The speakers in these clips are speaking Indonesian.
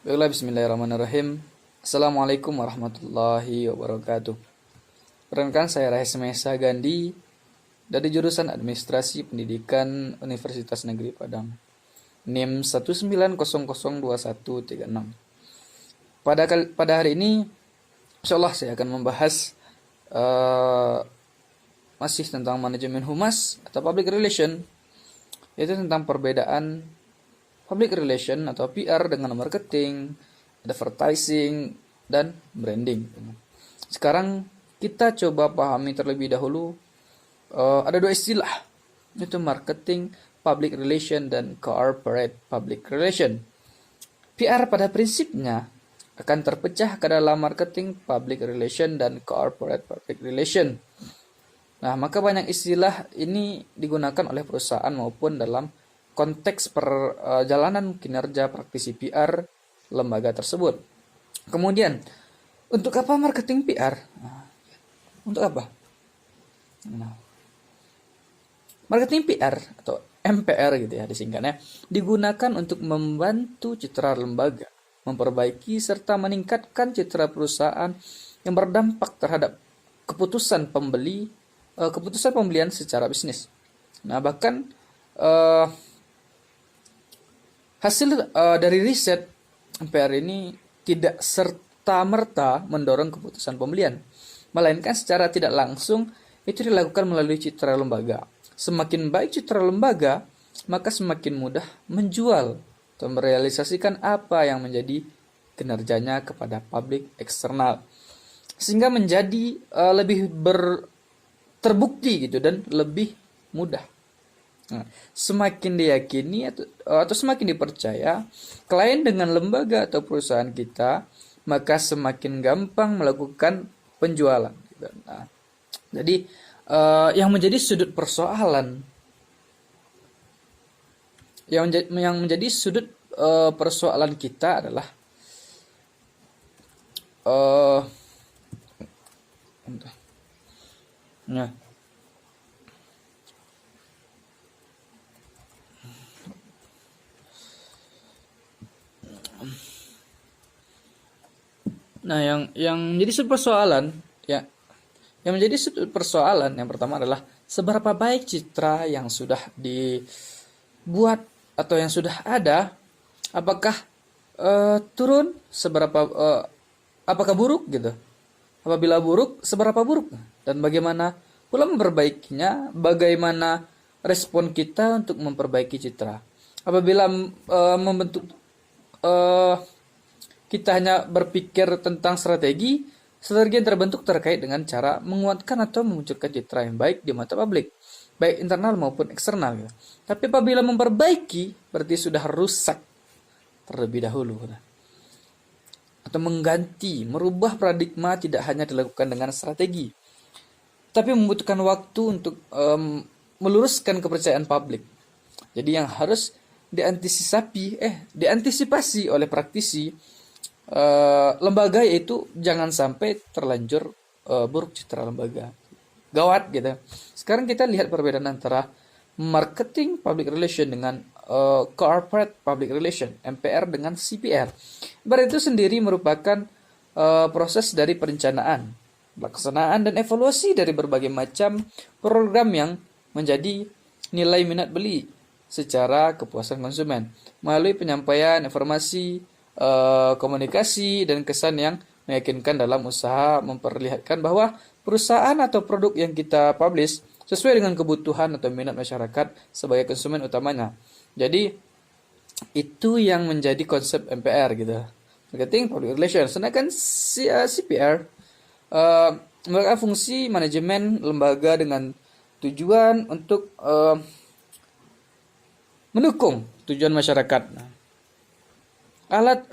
Baiklah, bismillahirrahmanirrahim. Assalamualaikum warahmatullahi wabarakatuh. Perkenalkan, saya Rahes Mesa Gandhi dari jurusan Administrasi Pendidikan Universitas Negeri Padang. NIM 190002136. Pada hari ini, insyaallah saya akan membahas masih tentang manajemen humas atau public relation, yaitu tentang perbedaan public relation atau PR dengan marketing, advertising, dan branding. Sekarang kita coba pahami terlebih dahulu ada dua istilah, yaitu marketing public relation dan corporate public relation. PR pada prinsipnya akan terpecah ke dalam marketing public relation dan corporate public relation. Nah, maka banyak istilah ini digunakan oleh perusahaan maupun dalam konteks perjalanan kinerja praktisi PR lembaga tersebut. Kemudian, untuk apa marketing PR? Untuk apa? Nah, marketing PR atau MPR gitu ya disingkatnya, digunakan untuk membantu citra lembaga, memperbaiki serta meningkatkan citra perusahaan yang berdampak terhadap keputusan pembelian secara bisnis. Nah, bahkan hasil dari riset MPR ini tidak serta-merta mendorong keputusan pembelian, melainkan secara tidak langsung itu dilakukan melalui citra lembaga. Semakin baik citra lembaga, maka semakin mudah menjual atau merealisasikan apa yang menjadi kinerjanya kepada publik eksternal, sehingga menjadi lebih terbukti gitu dan lebih mudah. Nah, semakin diyakini atau semakin dipercaya klien dengan lembaga atau perusahaan kita, maka semakin gampang melakukan penjualan. Nah, jadi yang menjadi sudut persoalan, persoalan kita adalah nah, yang menjadi sudut persoalan ya, yang menjadi sudut persoalan yang pertama adalah seberapa baik citra yang sudah dibuat atau yang sudah ada, apakah turun, apakah buruk gitu. Apabila buruk, seberapa buruk, dan bagaimana pula memperbaikinya, bagaimana respon kita untuk memperbaiki citra. Apabila kita hanya berpikir tentang strategi yang terbentuk terkait dengan cara menguatkan atau memunculkan citra yang baik di mata publik, baik internal maupun eksternal. Gitu. Tapi apabila memperbaiki, berarti sudah rusak terlebih dahulu. Atau mengganti, merubah paradigma tidak hanya dilakukan dengan strategi, tapi membutuhkan waktu untuk meluruskan kepercayaan publik. Jadi yang harus diantisipasi oleh praktisi lembaga, yaitu jangan sampai terlanjur buruk citra lembaga. Gawat gitu. Sekarang kita lihat perbedaan antara marketing public relation dengan corporate public relation, MPR dengan CPR. Itu sendiri merupakan proses dari perencanaan, pelaksanaan, dan evaluasi dari berbagai macam program yang menjadi nilai minat beli secara kepuasan konsumen melalui penyampaian informasi, komunikasi, dan kesan yang meyakinkan dalam usaha memperlihatkan bahwa perusahaan atau produk yang kita publish sesuai dengan kebutuhan atau minat masyarakat sebagai konsumen utamanya. Jadi itu yang menjadi konsep MPR gitu, marketing public relations. Sedangkan CPR merupakan fungsi manajemen lembaga dengan tujuan untuk mendukung tujuan masyarakat. Alat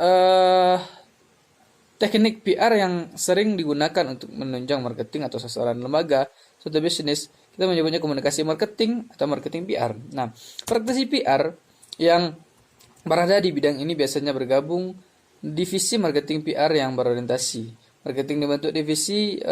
teknik PR yang sering digunakan untuk menunjang marketing atau sasaran lembaga suatu bisnis, kita menyebutnya komunikasi marketing atau marketing PR. Nah, praktisi PR yang berada di bidang ini biasanya bergabung divisi marketing PR yang berorientasi. Marketing dibentuk divisi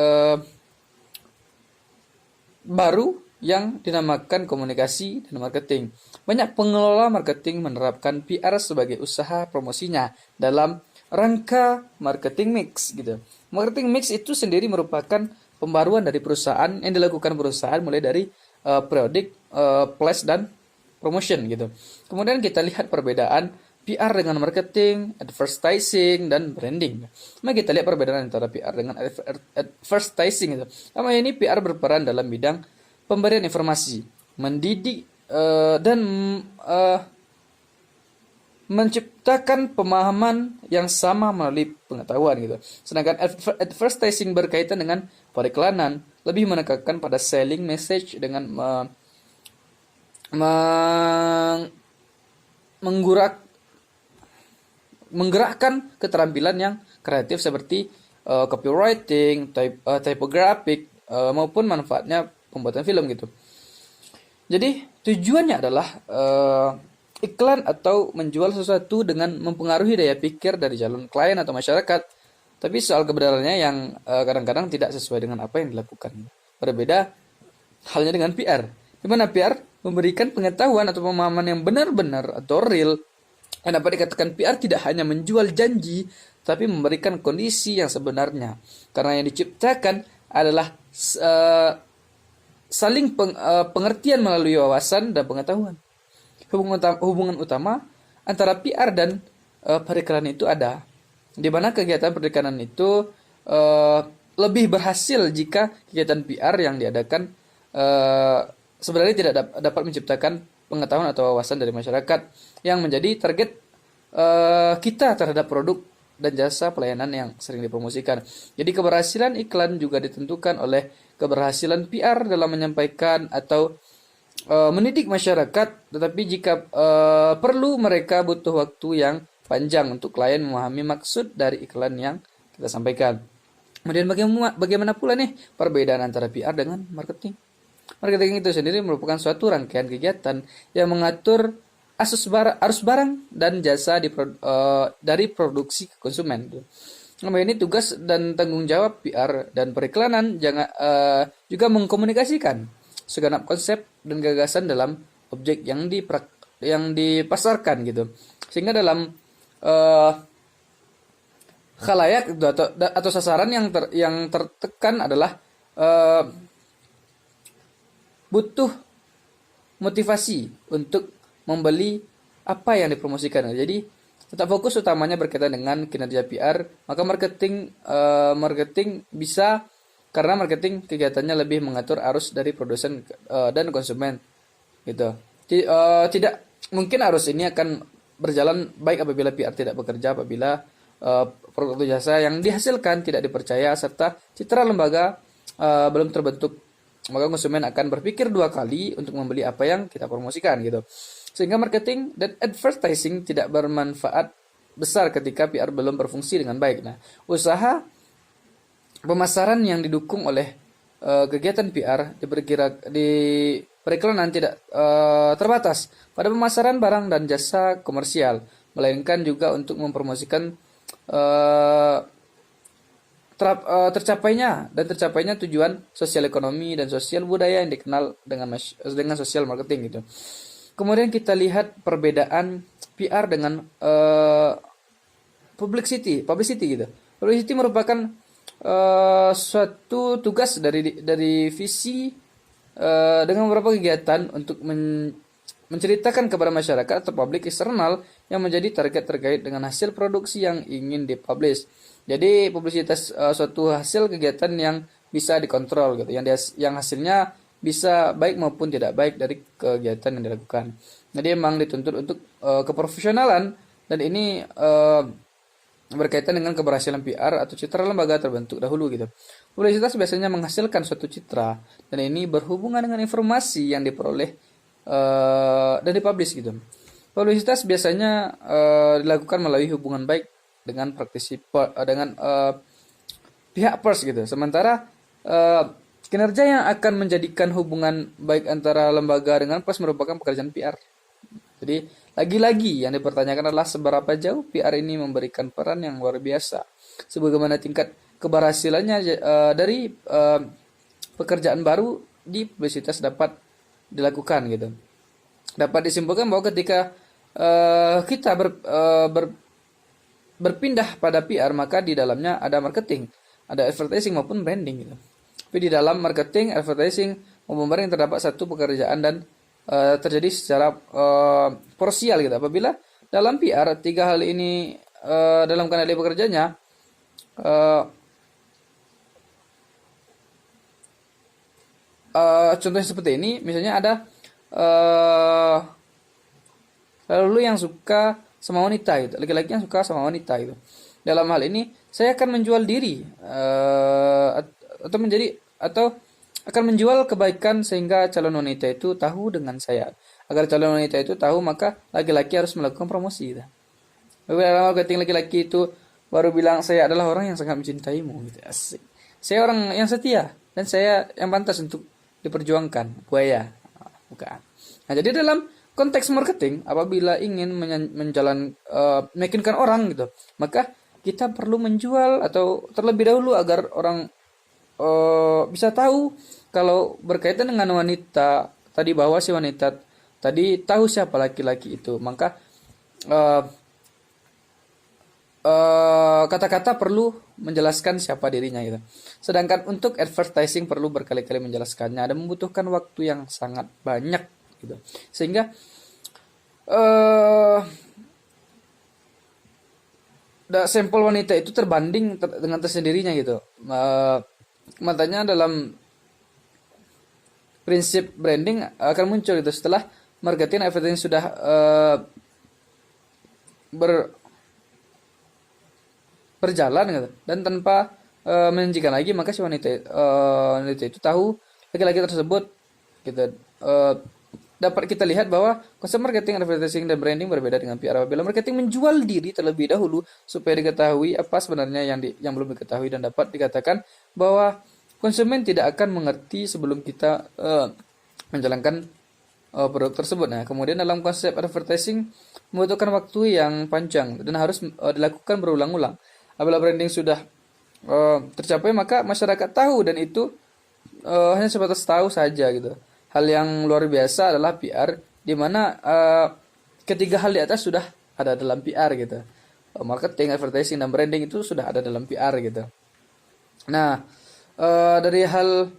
baru yang dinamakan komunikasi dan marketing. Banyak pengelola marketing menerapkan PR sebagai usaha promosinya dalam rangka marketing mix gitu. Marketing mix itu sendiri merupakan pembaruan dari perusahaan yang dilakukan perusahaan mulai dari periodic, place dan promotion gitu. Kemudian kita lihat perbedaan PR dengan marketing, advertising dan branding. Mari kita lihat perbedaan antara PR dengan advertising itu. Sama ini PR berperan dalam bidang pemberian informasi, mendidik dan menciptakan pemahaman yang sama melalui pengetahuan gitu. Sedangkan advertising berkaitan dengan periklanan, lebih menekankan pada selling message dengan menggerakkan keterampilan yang kreatif seperti copywriting, typographic maupun manfaatnya pembuatan film gitu. Jadi tujuannya adalah iklan atau menjual sesuatu dengan mempengaruhi daya pikir dari calon klien atau masyarakat. Tapi soal kebenarannya yang kadang-kadang tidak sesuai dengan apa yang dilakukan. Berbeda halnya dengan PR. Di mana PR memberikan pengetahuan atau pemahaman yang benar-benar atau real. Dan dapat dikatakan PR tidak hanya menjual janji, tapi memberikan kondisi yang sebenarnya. Karena yang diciptakan adalah saling pengertian melalui wawasan dan pengetahuan. Hubungan utama antara PR dan periklanan itu ada, di mana kegiatan periklanan itu lebih berhasil jika kegiatan PR yang diadakan sebenarnya tidak dapat menciptakan pengetahuan atau wawasan dari masyarakat yang menjadi target kita terhadap produk dan jasa pelayanan yang sering dipromosikan. Jadi keberhasilan iklan juga ditentukan oleh keberhasilan PR dalam menyampaikan atau mendidik masyarakat, tetapi jika perlu mereka butuh waktu yang panjang untuk klien memahami maksud dari iklan yang kita sampaikan. Kemudian bagaimana pula nih perbedaan antara PR dengan marketing? Marketing itu sendiri merupakan suatu rangkaian kegiatan yang mengatur arus barang dan jasa dari produksi ke konsumen. Nah, ini tugas dan tanggung jawab PR dan periklanan juga mengkomunikasikan segenap konsep dan gagasan dalam objek yang dipasarkan gitu. Sehingga dalam khalayak atau sasaran yang tertekan adalah butuh motivasi untuk membeli apa yang dipromosikan. Jadi tetap fokus utamanya berkaitan dengan kinerja PR, maka marketing bisa, karena marketing kegiatannya lebih mengatur arus dari produsen dan konsumen gitu. Tidak mungkin arus ini akan berjalan baik apabila PR tidak bekerja, apabila produk atau jasa yang dihasilkan tidak dipercaya serta citra lembaga belum terbentuk, maka konsumen akan berpikir dua kali untuk membeli apa yang kita promosikan gitu. Sehingga marketing dan advertising tidak bermanfaat besar ketika PR belum berfungsi dengan baik. Nah, usaha pemasaran yang didukung oleh kegiatan PR di periklanan tidak terbatas pada pemasaran barang dan jasa komersial, melainkan juga untuk mempromosikan tercapainya tujuan sosial ekonomi dan sosial budaya yang dikenal dengan social marketing gitu. Kemudian kita lihat perbedaan PR dengan publicity gitu. Publicity merupakan suatu tugas dari visi dengan beberapa kegiatan untuk menceritakan kepada masyarakat atau publik eksternal yang menjadi target terkait dengan hasil produksi yang ingin dipublish. Jadi publisitas suatu hasil kegiatan yang bisa dikontrol gitu, yang hasilnya bisa baik maupun tidak baik dari kegiatan yang dilakukan. Jadi memang dituntut untuk keprofesionalan, dan ini berkaitan dengan keberhasilan PR atau citra lembaga terbentuk dahulu gitu. Publisitas biasanya menghasilkan suatu citra, dan ini berhubungan dengan informasi yang diperoleh dan dipublish gitu. Publisitas biasanya dilakukan melalui hubungan baik dengan pihak pers gitu. Sementara kinerja yang akan menjadikan hubungan baik antara lembaga dengan pers merupakan pekerjaan PR. Jadi lagi-lagi yang dipertanyakan adalah seberapa jauh PR ini memberikan peran yang luar biasa, sebagaimana tingkat keberhasilannya dari pekerjaan baru di publisitas dapat dilakukan gitu. Dapat disimpulkan bahwa ketika kita berpindah pada PR, maka di dalamnya ada marketing, ada advertising maupun branding gitu. Tapi di dalam marketing, advertising maupun branding terdapat satu pekerjaan dan terjadi secara parsial gitu. Apabila dalam PR tiga hal ini dalam kanal dia bekerjanya, contohnya seperti ini, misalnya ada lalu yang suka sama wanita gitu, laki-laki yang suka sama wanita gitu. Dalam hal ini saya akan menjual diri atau akan menjual kebaikan sehingga calon wanita itu tahu dengan saya. Agar calon wanita itu tahu, maka laki-laki harus melakukan promosi gitu. Dalam marketing, laki-laki itu baru bilang saya adalah orang yang sangat mencintaimu gitu. Asik. Saya orang yang setia dan saya yang pantas untuk diperjuangkan. Buaya. Bukan. Nah, jadi dalam konteks marketing, apabila ingin meyakinkan orang gitu, maka kita perlu menjual atau terlebih dahulu agar orang bisa tahu kalau berkaitan dengan wanita tadi, bahwa si wanita tadi tahu siapa laki-laki itu, maka kata-kata perlu menjelaskan siapa dirinya gitu. Sedangkan untuk advertising perlu berkali-kali menjelaskannya dan membutuhkan waktu yang sangat banyak gitu. Sehingga sampel wanita itu terbanding dengan tersendirinya gitu. Matanya dalam prinsip branding akan muncul itu setelah marketing advertising sudah berjalan gitu, dan tanpa menjanjikan lagi, maka si wanita itu tahu laki-laki tersebut gitu. Dapat kita lihat bahwa konsep marketing, advertising, dan branding berbeda dengan PR. Apabila marketing menjual diri terlebih dahulu supaya diketahui apa sebenarnya yang belum diketahui, dan dapat dikatakan bahwa konsumen tidak akan mengerti sebelum kita menjalankan produk tersebut. Nah, kemudian dalam konsep advertising membutuhkan waktu yang panjang dan harus dilakukan berulang-ulang. Apabila branding sudah tercapai, maka masyarakat tahu, dan itu hanya sebatas tahu saja gitu. Hal yang luar biasa adalah PR, di mana ketiga hal di atas sudah ada dalam PR gitu. Marketing, advertising, dan branding itu sudah ada dalam PR gitu. Nah, dari hal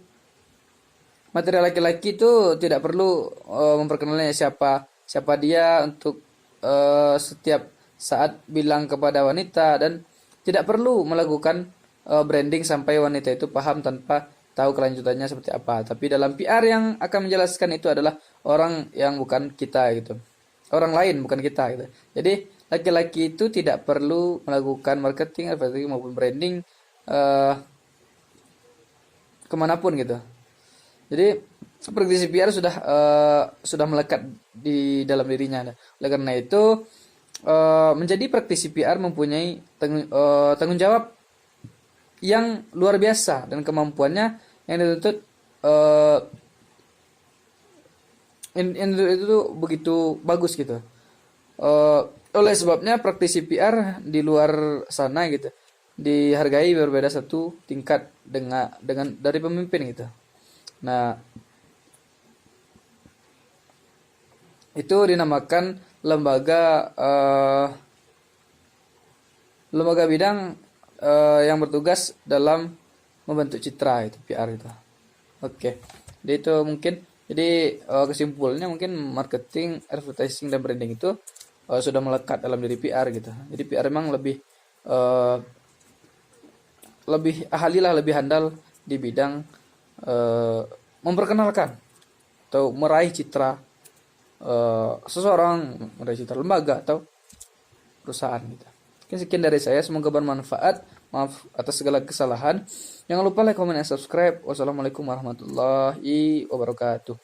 material laki-laki itu tidak perlu memperkenalnya siapa dia untuk setiap saat bilang kepada wanita, dan tidak perlu melakukan branding sampai wanita itu paham tanpa tahu kelanjutannya seperti apa. Tapi dalam PR yang akan menjelaskan itu adalah orang yang bukan kita gitu, orang lain bukan kita gitu. Jadi laki-laki itu tidak perlu melakukan marketing, advertising maupun branding kemanapun gitu. Jadi praktisi PR sudah melekat di dalam dirinya. Oleh karena itu menjadi praktisi PR mempunyai tanggung jawab yang luar biasa, dan kemampuannya yang dituntut itu begitu bagus gitu. Oleh sebabnya praktisi PR di luar sana gitu dihargai berbeda satu tingkat dengan dari pemimpin gitu. Nah, itu dinamakan lembaga bidang yang bertugas dalam membentuk citra itu, PR itu. Oke. Jadi itu mungkin, jadi kesimpulannya mungkin marketing, advertising, dan branding itu sudah melekat dalam diri PR gitu. Jadi PR memang lebih ahli lah, lebih handal di bidang memperkenalkan atau meraih citra seseorang, meraih citra lembaga atau perusahaan gitu. Sekian dari saya, semoga bermanfaat. Maaf atas segala kesalahan. Jangan lupa like, comment, dan subscribe. Wassalamualaikum warahmatullahi wabarakatuh.